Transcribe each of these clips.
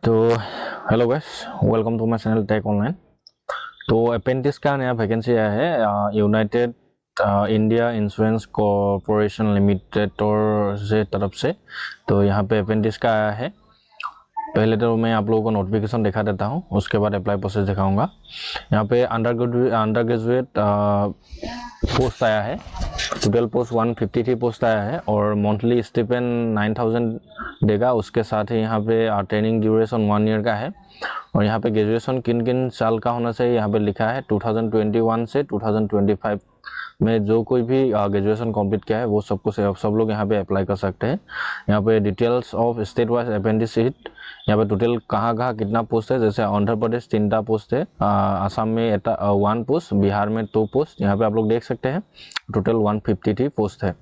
तो hello guys, welcome to my channel tech online. तो apprentice का नया वैकेंसी आया है United India Insurance Corporation Limited और से तरफ से। तो यहाँ पे अपेंडिक्स का आया है। पहले तो मैं आप लोगों को नोटिफिकेशन दिखा देता हूँ, उसके बाद अप्लाई प्रोसेस दिखाऊंगा। यहाँ पे अंडर ग्रेजुएट पोस्ट आया है। टोटल पोस्ट 153 पोस्ट आया है और मंथली स्टिपेंड 9000 देगा। उसके साथ ही यहाँ पे ट्रेनिंग ड्यूरेशन 1 ईयर का है। और यहाँ पे ग्रेजुएशन किन किन साल का होना चाहिए यहाँ पे लिखा है। 2021 से 2025 में जो कोई भी ग्रेजुएशन कंप्लीट किया है वो सब लोग यहाँ पे अप्लाई कर सकते हैं। यहाँ पे details of state wise appendix seat, यहाँ पे टोटल कहाँ कितना पोस्ट है। जैसे आंध्र प्रदेश 3टा पोस्ट है, आसाम में 1 पोस्ट, बिहार में 2 पोस्ट। यहाँ पे आप लोग देख सकते हैं टोटल 153 पोस्ट है।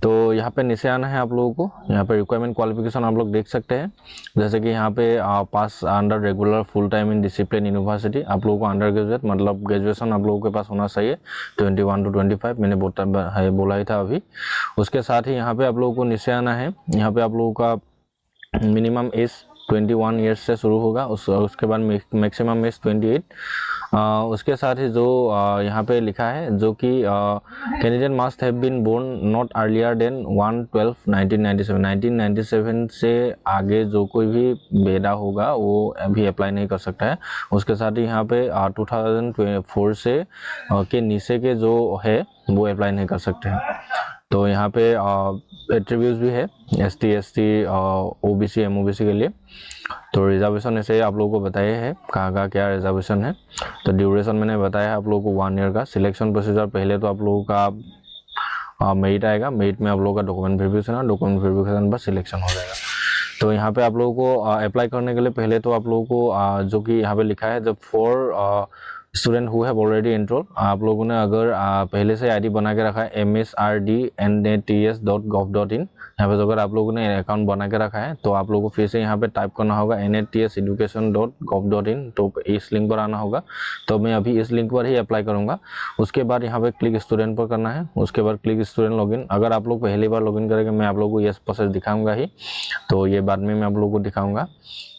तो यहाँ पे नीचे आना है आप लोगों को। यहाँ पे रिक्वायरमेंट क्वालिफिकेशन आप लोग देख सकते हैं। जैसे कि यहाँ पे pass under regular full time in discipline university. आप लोगों को अंडर ग्रेजुएट मतलब ग्रेजुएशन आप लोगों के पास होना चाहिए 21 to 25, मैंने बोला ही था अभी। उसके साथ ही यहाँ पे आप लोगों को नीचे आना है। यहाँ पे आप लोगों का मिनिमम एज 21 ईयर्स से शुरू होगा, उसके बाद मैक्सिमम एज 28। उसके साथ ही जो यहाँ पे लिखा है जो कि candidate must have been born not earlier than 1/12/1997। 1997 से आगे जो कोई भी बेटा होगा वो अभी अप्लाई नहीं कर सकता है। उसके साथ ही यहाँ पे 2004 से के नीचे के जो है वो अप्लाई नहीं कर सकते हैं। तो यहाँ पे एट्रीब्यूट्स भी है ST SC OBC MOBC के लिए। तो रिजर्वेशन ऐसे आप लोगों को बताया है कहाँ क्या रिजर्वेशन है। तो ड्यूरेशन मैंने बताया है आप लोगों को 1 ईयर का। सिलेक्शन प्रोसीजर पहले तो आप लोगों का मेरिट आएगा, मेरिट में आप लोगों का डॉक्यूमेंट वेरिफिकेशन है, डॉक्यूमेंट वेरिफिकेशन पर सिलेक्शन हो जाएगा। तो यहाँ पे आप लोगों को अप्लाई करने के लिए पहले तो आप लोगों को जो कि यहाँ पे लिखा है जब for student who have already enrol, आप लोगों ने अगर पहले से आईडी बना के रखा है msrdnats.gov.in, यहाँ पे अगर आप लोगों ने अकाउंट बना के रखा है तो आप लोगों को फिर से यहाँ पे टाइप करना होगा natseducation.gov.in। तो इस लिंक पर आना होगा। तो मैं अभी इस लिंक पर ही अप्लाई करूँगा। उसके बाद यहाँ पे क्लिक स्टूडेंट पर करना है। उसके बाद क्लिक स्टूडेंट लॉगिन। अगर आप लोग पहली बार लॉगिन करेंगे मैं आप लोगों को ये प्रोसेस दिखाऊंगा ही, तो ये बाद में मैं आप लोगों को दिखाऊंगा।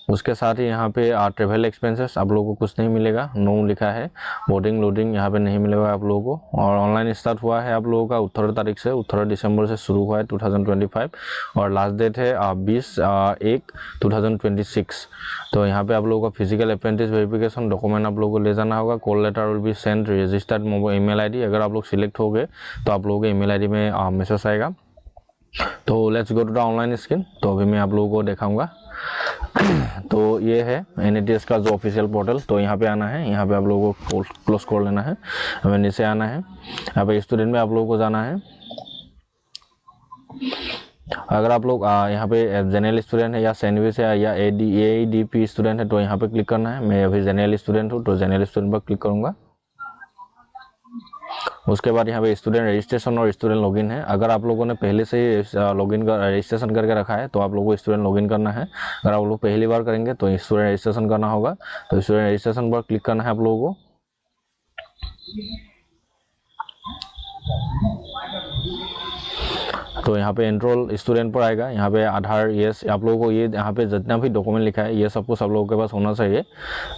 उसके साथ ही यहाँ पे ट्रेवल एक्सपेंसेस आप लोगों को कुछ नहीं मिलेगा, नो लिखा है। बोर्डिंग लोडिंग यहाँ पे नहीं मिलेगा आप लोगों को। और ऑनलाइन स्टार्ट हुआ है आप लोगों का 18 तारीख से, 18 दिसंबर से शुरू हुआ है 2025 और लास्ट डेट है 20/1/2026। तो यहाँ पे आप लोगों का फिजिकल अप्रेंटिस वेरिफिकेशन डॉक्यूमेंट आप लोगों को ले जाना होगा। Call letter will be send registered email ID। अगर आप लोग सिलेक्ट हो गए तो आप लोगों के ईमेल ID में मैसेज आएगा। तो let's go to the online screen. तो अभी मैं आप लोगों को दिखाऊंगा। तो ये है NATS का जो ऑफिशियल पोर्टल। तो यहाँ पे आना है, यहाँ पे आप लोगों को क्लोज कर लेना है, हमें नीचे आना है। यहाँ पे स्टूडेंट में आप लोगों को जाना है। अगर आप लोग यहाँ पे जनरल स्टूडेंट है या सैंडविच है या AEDP स्टूडेंट है तो यहाँ पे क्लिक करना है। मैं अभी जनरल स्टूडेंट हूँ तो जनरल स्टूडेंट पर क्लिक करूँगा। उसके बाद यहाँ पे स्टूडेंट रजिस्ट्रेशन और स्टूडेंट लॉगिन है। अगर आप लोगों ने पहले से लॉगिन कर रजिस्ट्रेशन करके रखा है तो आप लोगों को स्टूडेंट लॉगिन करना है। अगर आप लोग पहली बार करेंगे तो स्टूडेंट रजिस्ट्रेशन करना होगा। तो स्टूडेंट रजिस्ट्रेशन पर क्लिक करना है आप लोगों को। तो यहाँ पे एनरोल स्टूडेंट पर आएगा। यहाँ पे आधार यस आप लोगों को ये यहाँ पे जितना भी डॉक्यूमेंट लिखा है ये सबको सब लोगों के पास होना चाहिए।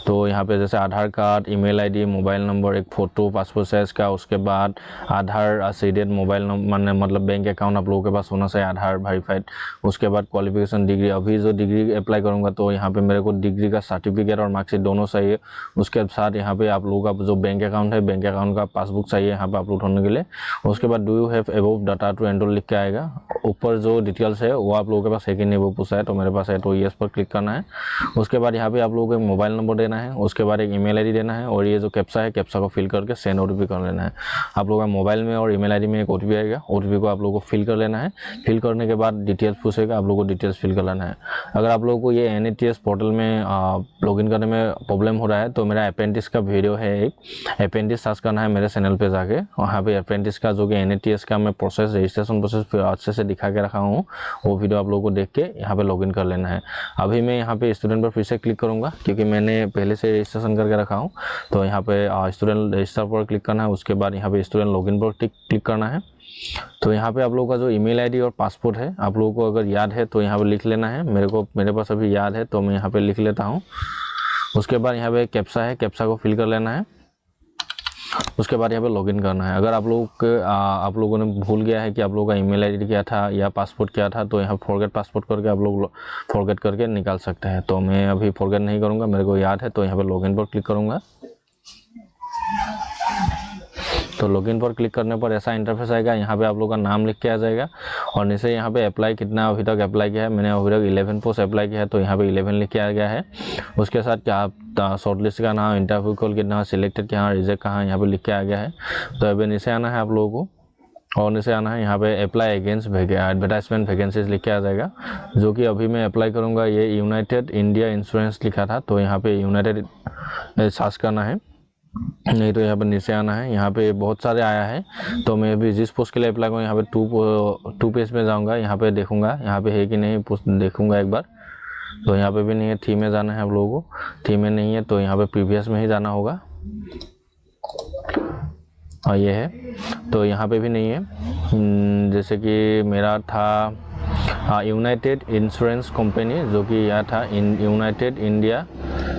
तो यहाँ पे जैसे Aadhaar card, email ID, mobile number, एक फ़ोटो पासपोर्ट साइज का, उसके बाद आधार सीडेड मोबाइल नंबर मतलब बैंक अकाउंट आप लोगों के पास होना चाहिए, आधार वेरीफाइड। उसके बाद क्वालिफिकेशन डिग्री, अभी जो डिग्री अप्लाई करूँगा तो यहाँ पे मेरे को डिग्री का सर्टिफिकेट और मार्कशीट दोनों चाहिए। उसके साथ यहाँ पे आप लोगों का जो बैंक अकाउंट है, बैंक अकाउंट का पासबुक चाहिए यहाँ पे अपलोड होने के लिए। उसके बाद do you have above data to enroll लिख के आएगा। ऊपर जो डिटेल्स है वो आप लोगों के पास है कि नहीं वो पूछा है, तो मेरे पास है तो यस पर क्लिक करना है। उसके बाद यहाँ पे आप लोगों को एक मोबाइल नंबर देना है, उसके बाद एक ईमेल ID देना है और ये जो कैप्चा है कैप्चा को फिल करके सेंड OTP कर लेना है। आप लोगों का मोबाइल में और ईमेल ID में एक OTP आएगा, OTP को आप लोगों को फिल कर लेना है। फिल करने के बाद डिटेल्स पूछेगा, आप लोगों को डिटेल्स फिल कर लेना है। अगर आप लोगों को ये NATS पोर्टल में लॉगिन करने में प्रॉब्लम हो रहा है तो मेरा अप्रेंटिस का वीडियो है, एक अप्रेंटिस सर्च करना है मेरे चैनल पे जाके। वहाँ पे अप्रेंटिस का जो कि NATS का मैं प्रोसेस रजिस्ट्रेशन प्रोसेस अच्छे से दिखा के रखा हूँ, वो वीडियो आप लोगों को देख के यहाँ पे लॉगिन कर लेना है। अभी मैं यहाँ पे स्टूडेंट पर फिर से क्लिक करूँगा क्योंकि मैंने पहले से रजिस्ट्रेशन करके रखा हूँ। तो यहाँ पे स्टूडेंट रजिस्टर पर क्लिक करना है। उसके बाद यहाँ पे स्टूडेंट लॉगिन पर क्लिक करना है। तो यहाँ पे आप लोगों का जो ईमेल आईडी और पासपोर्ट है आप लोगों को अगर याद है तो यहाँ पे लिख लेना है। मेरे पास अभी याद है तो मैं यहाँ पे लिख लेता हूँ। उसके बाद यहाँ पे कैप्सा है, कैप्सा को फिल कर लेना है। उसके बाद यहाँ पे लॉगिन करना है। अगर आप लोगों ने भूल गया है कि आप लोगों का ईमेल आईडी क्या था या पासपोर्ट क्या था, तो यहाँ फॉरगेट पासपोर्ट करके आप लोग फॉरगेट करके निकाल सकते हैं। तो मैं अभी फॉरगेट नहीं करूँगा, मेरे को याद है। तो यहाँ पे लॉगिन पर क्लिक करूँगा। तो लॉगिन पर क्लिक करने पर ऐसा इंटरफेस आएगा। यहाँ पे आप लोग का नाम लिख के आ जाएगा और नीचे यहाँ पे अप्लाई कितना अभी तक अप्लाई किया है। मैंने अभी तक 11 पोस्ट अप्लाई किया है, तो यहाँ पे 11 लिख के आ गया है। उसके साथ क्या शॉर्टलिस्ट का नाम, इंटरव्यू कॉल कितना, सिलेक्टेड कहाँ, रिजेक्ट कहाँ, यहाँ पे लिख के आ गया है। तो अभी नीचे आना है आप लोगों को और नीचे आना है। यहाँ पे अप्लाई अगेंस्ट एडवर्टाइजमेंट वैकेंसीज लिख के आ जाएगा। जो कि अभी मैं अप्लाई करूँगा ये यूनाइटेड इंडिया इंश्योरेंस लिखा था, तो यहाँ पे यूनाइटेड सर्च करना है, नहीं तो यहाँ पर नीचे आना है। यहाँ पे बहुत सारे आया है, तो मैं अभी जिस पोस्ट के लिए अप्लाई करूँ यहाँ पे टू पेज में जाऊँगा। यहाँ पे देखूँगा यहाँ पे है कि नहीं, पोस्ट देखूँगा एक बार। तो यहाँ पे भी नहीं है, थीम में जाना है आप लोगों को। थीम में नहीं है तो यहाँ पे प्रीवियस में ही जाना होगा और ये है। तो यहाँ पे भी नहीं है, जैसे कि मेरा था यूनाइटेड इंश्योरेंस कंपनी, जो कि यह था यूनाइटेड इंडिया,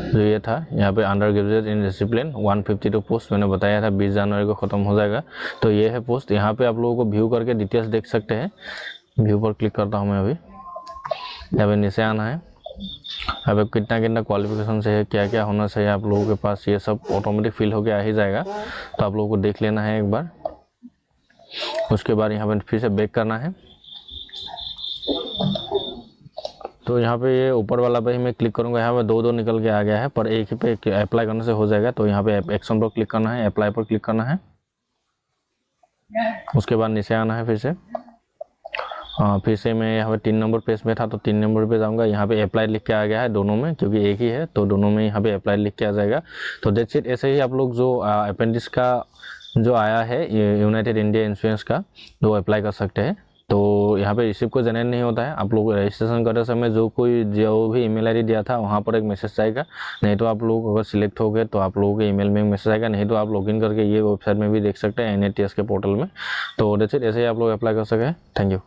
जो ये था यहाँ पे under graduate in discipline 152 post मैंने बताया था 20 जनवरी को ख़त्म हो जाएगा। तो ये है पोस्ट। यहाँ पे आप लोगों को व्यू करके डिटेल्स देख सकते हैं। व्यू पर क्लिक करता हूँ मैं अभी। यहाँ पे नीचे आना है। अब कितना क्वालिफिकेशन से है, क्या क्या होना चाहिए आप लोगों के पास, ये सब ऑटोमेटिक फिल होके आ ही जाएगा। तो आप लोगों को देख लेना है एक बार। उसके बाद यहाँ पे फिर से बैक करना है। तो यहाँ पे ये ऊपर वाला पे ही मैं क्लिक करूँगा। यहाँ पे दो निकल के आ गया है, पर एक ही पे अप्लाई करने से हो जाएगा। तो यहाँ पे एक्शन पर क्लिक करना है, अप्लाई पर क्लिक करना है। उसके बाद नीचे आना है फिर से मैं यहाँ पे 3 नंबर पेज में था, तो 3 नंबर पे जाऊँगा। यहाँ पे अप्लाई लिख के आ गया है दोनों में, क्योंकि एक ही है तो दोनों में यहाँ पे अप्लाई लिख के आ जाएगा। तो दैट्स इट। ऐसे ही आप लोग जो अपेंडिक्स का जो आया है यूनाइटेड इंडिया इंश्योरेंस का, वो अप्लाई कर सकते हैं। तो यहाँ पे रिसीव को जनरेट नहीं होता है। आप लोग रजिस्ट्रेशन करते समय जो भी ईमेल आईडी दिया था वहाँ पर एक मैसेज आएगा। नहीं तो आप लोग अगर सिलेक्ट हो गए तो आप लोगों के ईमेल में एक मैसेज आएगा। नहीं तो आप लॉगिन करके ये वेबसाइट में भी देख सकते हैं NATS के पोर्टल में। तो दैट्स इट। ऐसे ही आप लोग अप्लाई कर सकें। Thank you.